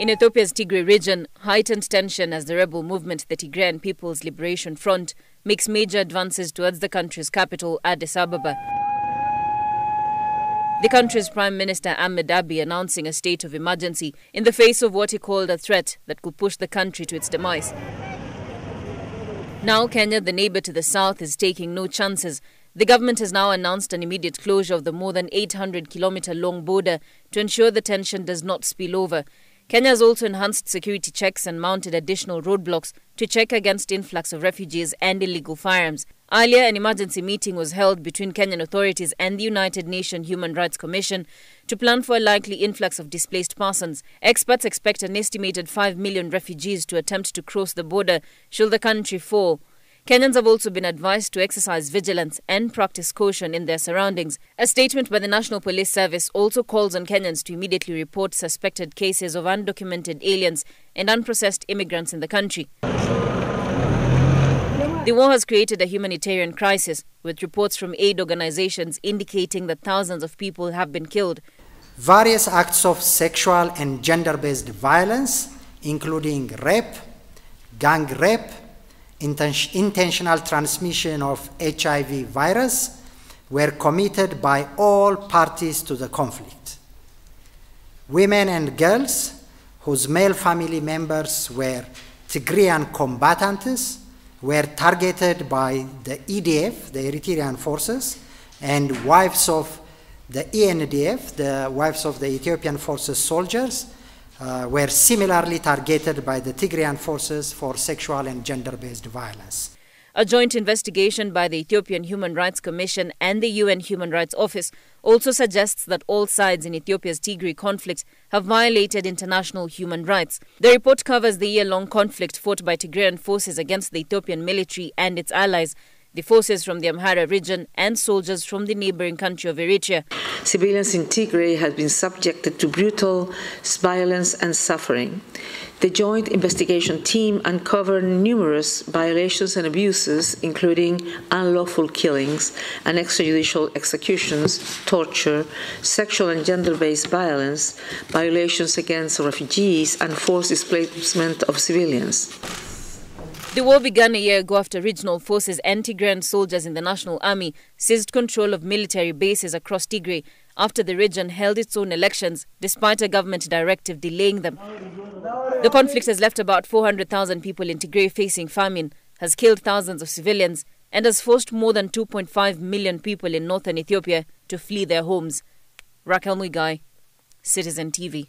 In Ethiopia's Tigray region, heightened tension as the rebel movement, the Tigrayan People's Liberation Front, makes major advances towards the country's capital, Addis Ababa. The country's Prime Minister Ahmed Abiy announcing a state of emergency in the face of what he called a threat that could push the country to its demise. Now Kenya, the neighbour to the south, is taking no chances. The government has now announced an immediate closure of the more than 800-kilometre-long border to ensure the tension does not spill over. Kenya has also enhanced security checks and mounted additional roadblocks to check against influx of refugees and illegal firearms. Earlier, an emergency meeting was held between Kenyan authorities and the United Nations Human Rights Commission to plan for a likely influx of displaced persons. Experts expect an estimated 5 million refugees to attempt to cross the border should the country fall. Kenyans have also been advised to exercise vigilance and practice caution in their surroundings. A statement by the National Police Service also calls on Kenyans to immediately report suspected cases of undocumented aliens and unprocessed immigrants in the country. The war has created a humanitarian crisis, with reports from aid organizations indicating that thousands of people have been killed. Various acts of sexual and gender-based violence, including rape, gang rape, intentional transmission of HIV virus, were committed by all parties to the conflict. Women and girls whose male family members were Tigrayan combatants were targeted by the EDF, the Eritrean forces, and wives of the ENDF, the wives of the Ethiopian forces soldiers, were similarly targeted by the Tigrayan forces for sexual and gender-based violence. A joint investigation by the Ethiopian Human Rights Commission and the UN Human Rights Office also suggests that all sides in Ethiopia's Tigray conflict have violated international human rights. The report covers the year-long conflict fought by Tigrayan forces against the Ethiopian military and its allies, the forces from the Amhara region and soldiers from the neighboring country of Eritrea. Civilians in Tigray have been subjected to brutal violence and suffering. The joint investigation team uncovered numerous violations and abuses, including unlawful killings and extrajudicial executions, torture, sexual and gender-based violence, violations against refugees, and forced displacement of civilians. The war began a year ago after regional forces and Tigrayan soldiers in the National Army seized control of military bases across Tigray after the region held its own elections, despite a government directive delaying them. The conflict has left about 400,000 people in Tigray facing famine, has killed thousands of civilians, and has forced more than 2.5 million people in northern Ethiopia to flee their homes. Raquel Muigai, Citizen TV.